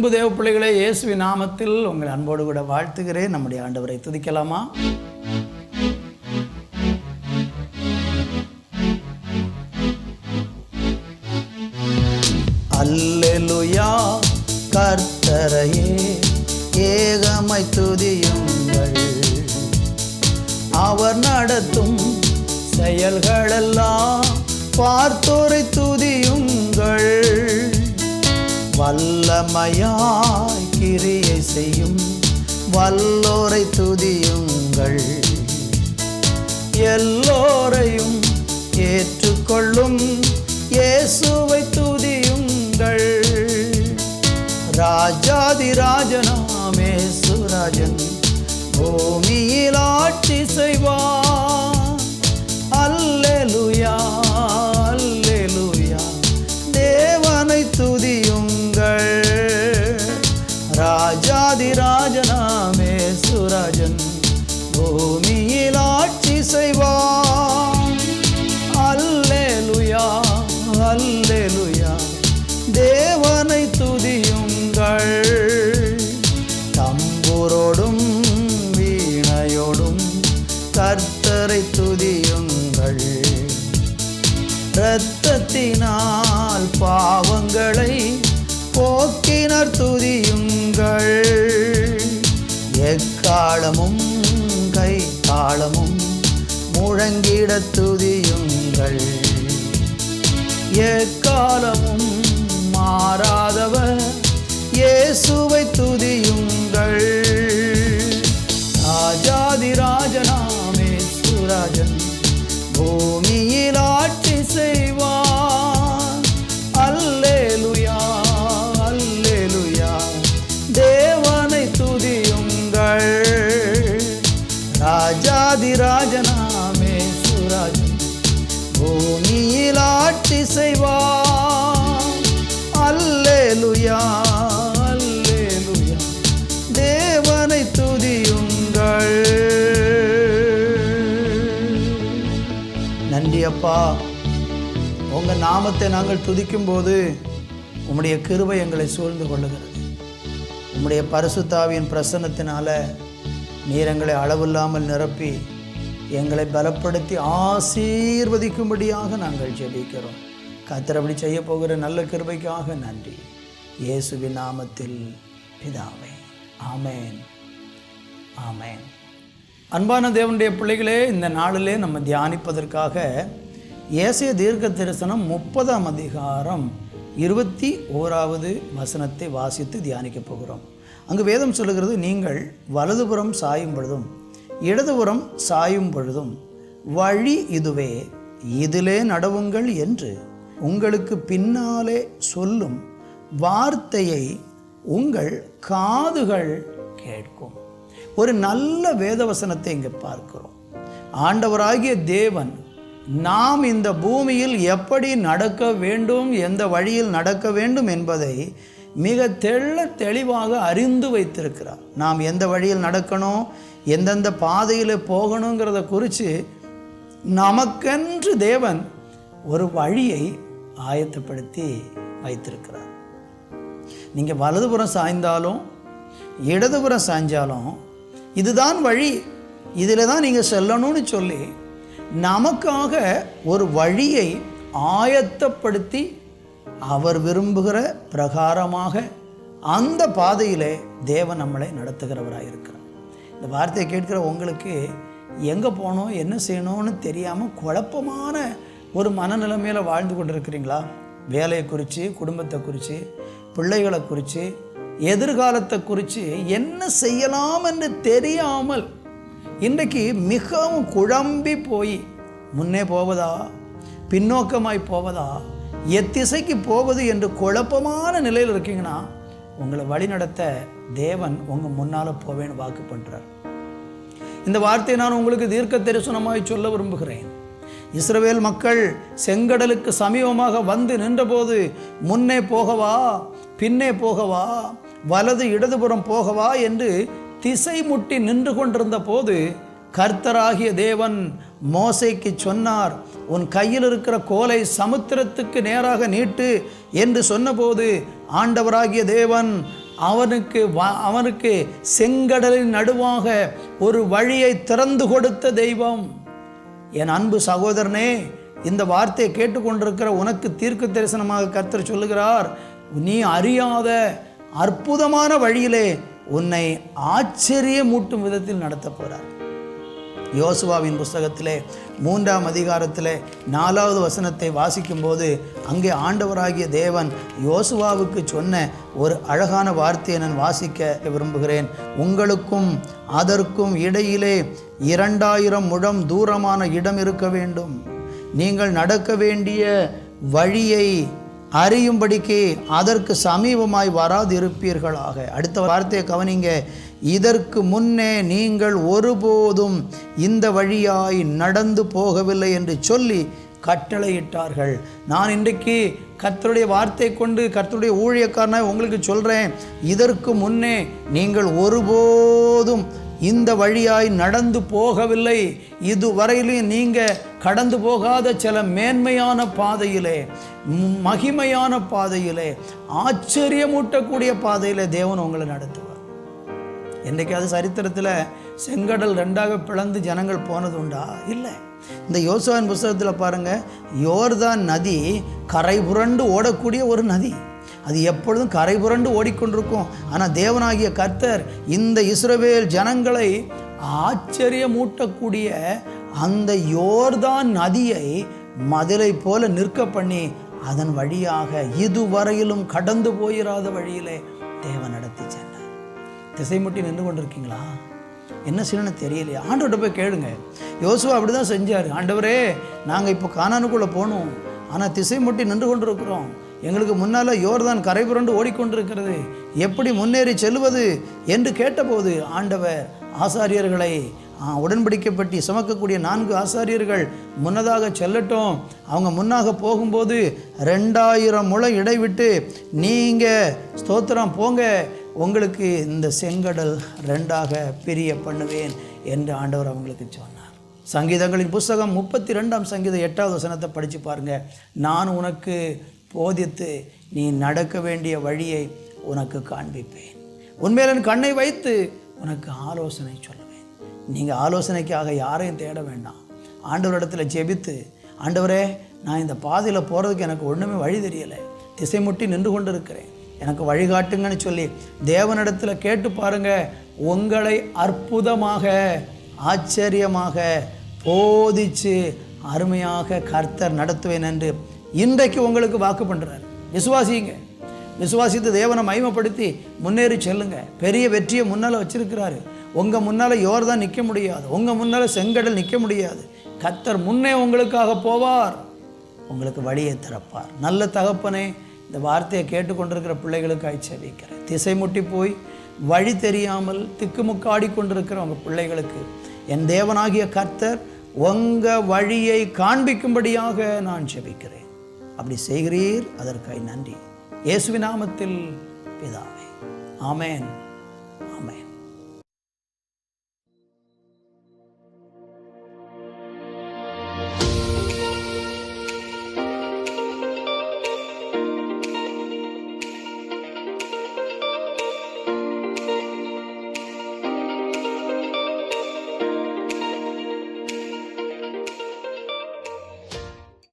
அன்பு தேவ பிள்ளைகளே, இயேசுவின் நாமத்தில் உங்கள் அன்போடு கூட வாழ்த்துகிறேன். நம்முடைய ஆண்டவரை துதிக்கலாமா? அல்லேலூயா, கர்த்தரையே ஏகமாய் துதியுங்கள். அவர் நடத்தும் செயல்களெல்லாம் பார்த்தோரை துதியுங்கள். வல்லமையாய் கிரியை செய்யும் வல்லோரை துதியுங்கள். எல்லோரையும் ஏற்றுக்கொள்ளும் இயேசுவை துதியுங்கள். ராஜாதி ராஜனாம் இயேசுராஜன் பூமியில் ஆட்சி செய்வார். அல்லேலூயா, அல்லேலூயா, தேவனை துதியுங்கள். ராஜாதி ராஜனாம் இயேசுராஜன் பூமியில் ஆட்சி செய்வார். அல்லேலூயா, அல்லேலூயா, தேவனை துதியுங்கள். தம்புரோடும் வீணையோடும் கர்த்தரை துதியுங்கள். இரத்தத்தினால் பாவங்களை போக்கினர் துதியுங்கள். எக்காலமும் கைத்தாளமும் முழங்கிட துதியுங்கள். எக்காலமும் மாறாதவர் இயேசுவை துதியுங்கள். ராஜாதி ராஜனாம் இயேசுராஜன் பூமியில் ஆட்சி செய்வார். அல்லேலூயா, அல்லேலூயா, தேவனை துதியுங்கள். ராஜாதி ராஜனாம் இயேசுராஜன் பூமியில் ஆட்சி செய்வார். அல்லேலூயா, அல்லேலூயா, தேவனை துதியுங்கள். நன்றி அப்பா, உங்கள் நாமத்தை நாங்கள் துதிக்கும் போது உம்முடைய கிருபை எங்களை சூழ்ந்து கொள்ளுகிறது. உம்முடைய பரிசுத்தாவியின் பிரசன்னத்தினால நீர் எங்களை அளவில்லாமல் நிரப்பி எங்களை பலப்படுத்தி ஆசீர்வதிக்கும்படியாக நாங்கள் ஜெபிக்கிறோம். கர்த்தர் அப்படி செய்ய போகிற நல்ல கிருபைக்காக நன்றி. இயேசுவின் நாமத்தில் பிதாவே, ஆமேன், ஆமேன். அன்பான தேவனுடைய பிள்ளைகளே, இந்த நாளிலே நம்ம தியானிப்பதற்காக ஏசாயா தீர்க்க தரிசனம் 30ஆம் அதிகாரம் 21வது வசனத்தை வாசித்து தியானிக்க போகிறோம். அங்கு வேதம் சொல்லுகிறது, நீங்கள் வலதுபுறம் சாயும் பொழுதும் இடதுபுறம் சாயும் பொழுதும் வழி இதுவே, இதிலே நடவுங்கள் என்று உங்களுக்கு பின்னாலே சொல்லும் வார்த்தையை உங்கள் காதுகள் கேட்கும். ஒரு நல்ல வேதவசனத்தை இங்கே பார்க்கிறோம். ஆண்டவராகிய தேவன் நாம் இந்த பூமியில் எப்படி நடக்க வேண்டும், எந்த வழியில் நடக்க வேண்டும் என்பதை மிக தெளிவாக அறிந்து வைத்திருக்கிறார். நாம் எந்த வழியில் நடக்கணும், எந்தெந்த பாதையில் போகணுங்கிறத குறித்து நமக்கென்று தேவன் ஒரு வழியை ஆயத்தப்படுத்தி வைத்திருக்கிறார். நீங்கள் வலதுபுறம் சாய்ந்தாலும் இடதுபுறம் சாய்ந்தாலும் இதுதான் வழி, இதில் தான் நீங்கள் செல்லணும்னு சொல்லி நமக்காக ஒரு வழியை ஆயத்தப்படுத்தி அவர் விரும்புகிற பிரகாரமாக அந்த பாதையிலே தேவன் நம்மளை நடத்துகிறவராக இருக்கிறார். இந்த வார்த்தையை கேட்கிற உங்களுக்கு எங்கே போகணும், என்ன செய்யணும்னு தெரியாமல் குழப்பமான ஒரு மனநிலைமையில் வாழ்ந்து கொண்டு இருக்கிறீங்களா? வேலையை குறித்து, குடும்பத்தை குறித்து, பிள்ளைகளை குறித்து, எதிர்காலத்தை குறித்து என்ன செய்யலாம் என்று தெரியாமல் இன்றைக்கு மிகவும் குழம்பி போய் முன்னே போவதா பின்னோக்கமாய் போவதா எத்திசைக்கு போவது என்று குழப்பமான நிலையில் இருக்கீங்கன்னா உங்களை வழிநடத்த தேவன் உங்கள் முன்னால் போவேன்னு வாக்கு பண்ணுறார். இந்த வார்த்தையை நான் உங்களுக்கு தீர்க்க தரிசனமாய் சொல்ல விரும்புகிறேன். இஸ்ரவேல் மக்கள் செங்கடலுக்கு சமீபமாக வந்து நின்றபோது முன்னே போகவா பின்னே போகவா வலது இடதுபுறம் போகவா என்று திசை முட்டி நின்று கொண்டிருந்த போது கர்த்தராகிய தேவன் மோசேக்கு சொன்னார், உன் கையில் இருக்கிற கோலை சமுத்திரத்துக்கு நேராக நீட்டு என்று சொன்னபோது ஆண்டவராகிய தேவன் அவனுக்கு செங்கடலின் நடுவாக ஒரு வழியை திறந்து கொடுத்த தெய்வம். என் அன்பு சகோதரனே, இந்த வார்த்தையை கேட்டுக்கொண்டிருக்கிற உனக்கு தீர்க்க தரிசனமாக கர்த்தர் சொல்லுகிறார், நீ அறியாத அற்புதமான வழியிலே உன்னை ஆச்சரியமூட்டும் விதத்தில் நடத்த போகிறார். யோசுவாவின் புஸ்தகத்திலே 3ஆம் அதிகாரத்திலே 4வது வசனத்தை வாசிக்கும்போது அங்கே ஆண்டவராகிய தேவன் யோசுவாவுக்கு சொன்ன ஒரு அழகான வார்த்தையை நான் வாசிக்க விரும்புகிறேன். உங்களுக்கும் அதற்கும் இடையிலே 2000 முழம் தூரமான இடம் இருக்க வேண்டும். நீங்கள் நடக்க வேண்டிய வழியை அறியும்படிக்கு அதற்கு சமீபமாய் வராது இருப்பீர்களாக. அடுத்த வார்த்தையை கவனிங்க. இதற்கு முன்னே நீங்கள் ஒருபோதும் இந்த வழியாய் நடந்து போகவில்லை என்று சொல்லி கட்டளையிட்டார்கள். நான் இன்றைக்கு கர்த்தருடைய வார்த்தை கொண்டு கர்த்தருடைய ஊழியக்காரனாய் உங்களுக்கு சொல்கிறேன், இதற்கு முன்னே நீங்கள் ஒருபோதும் இந்த வழியாய் நடந்து போகவில்லை. இதுவரையிலும் நீங்கள் கடந்து போகாத சில மேன்மையான பாதையிலே, மகிமையான பாதையிலே, ஆச்சரியமூட்டக்கூடிய பாதையிலே தேவன் உங்களை நடத்துவார். என்றைக்காவது சரித்திரத்தில் செங்கடல் 2ஆக பிளந்து ஜனங்கள் போனது உண்டா? இல்லை. இந்த யோசுவாவின் புஸ்தகத்தில் பாருங்கள், யோர்தான் நதி கரை புரண்டு ஓடக்கூடிய ஒரு நதி. அது எப்பொழுதும் கரை புரண்டு ஓடிக்கொண்டிருக்கும். ஆனால் தேவனாகிய கர்த்தர் இந்த இஸ்ரவேல் ஜனங்களை ஆச்சரியமூட்டக்கூடிய அந்த யோர்தான் நதியை மதிலை போல நிற்க பண்ணி அதன் வழியாக இதுவரையிலும் கடந்து போயிராத வழியிலே தேவன் நடத்தி சென்றார். திசை முட்டி நின்று கொண்டிருக்கீங்களா? என்ன செய்யணும்னு தெரியலையா? ஆண்டவர்கிட்ட போய் கேளுங்க. யோசுவா அப்படி தான் செஞ்சார். ஆண்டவரே, நாங்கள் இப்போ கானானுக்குள்ளே போகணும், ஆனால் திசை முட்டி நின்று கொண்டிருக்கிறோம். எங்களுக்கு முன்னால் யோர்தான் கரை புரண்டு ஓடிக்கொண்டிருக்கிறது, எப்படி முன்னேறி செல்வது என்று கேட்டபோது ஆண்டவர் ஆசாரியர்களை உடன்படிக்கைப்பட்டி சுமக்கக்கூடிய 4 ஆசாரியர்கள் முன்னதாக செல்லட்டும். அவங்க முன்னாக போகும்போது 2000 முழம் இடைவிட்டு நீங்கள் ஸ்தோத்திரம் போங்க, உங்களுக்கு இந்த செங்கடல் 2ஆக பிரிய பண்ணுவேன் என்று ஆண்டவர் அவங்களுக்கு சொன்னார். சங்கீதங்களின் புஸ்தகம் 32ஆம் சங்கீதம் 8வது வசனத்தை படித்து பாருங்கள். நான் உனக்கு போதித்து நீ நடக்க வேண்டிய வழியை உனக்கு காண்பிப்பேன். உன்மேல் என் கண்ணை வைத்து உனக்கு ஆலோசனை சொல்லுவேன். நீங்கள் ஆலோசனைக்காக யாரையும் தேட வேண்டாம். ஆண்டவரிடத்தில் ஜெபித்து, ஆண்டவரே, நான் இந்த பாதையில் போகிறதுக்கு எனக்கு ஒன்றுமே வழி தெரியலை, திசை முட்டி நின்று கொண்டு இருக்கிறேன், எனக்கு வழிகாட்டுங்கன்னு சொல்லி தேவனிடத்தில் கேட்டு பாருங்கள். உங்களை அற்புதமாக ஆச்சரியமாக போதிச்சு அருமையாக கர்த்தர் நடத்துவேன் என்று இன்றைக்கு உங்களுக்கு வாக்கு பண்ணுறார். விசுவாசிங்க. விசுவாசித்து தேவனை மகிமைப்படுத்தி முன்னேறி செல்லுங்க. பெரிய வெற்றியை முன்னால் வச்சிருக்கிறாரு. உங்கள் முன்னால் யோர்தான் நிற்க முடியாது, உங்கள் முன்னால் செங்கடல் நிற்க முடியாது. கர்த்தர் முன்னே உங்களுக்காக போவார், உங்களுக்கு வழியை திறப்பார். நல்ல தகப்பனே, இந்த வார்த்தையை கேட்டுக்கொண்டிருக்கிற பிள்ளைகளுக்காக செபிக்கிறேன். திசை முட்டி போய் வழி தெரியாமல் திக்குமுக்காடி கொண்டிருக்கிற உங்கள் பிள்ளைகளுக்கு என் தேவனாகிய கர்த்தர் உங்கள் வழியை காண்பிக்கும்படியாக நான் செபிக்கிறேன். அப்படி செய்கிறீர், அதற்காக நன்றி. இயேசுவின் நாமத்தில் பிதாவே, ஆமென், ஆமென்.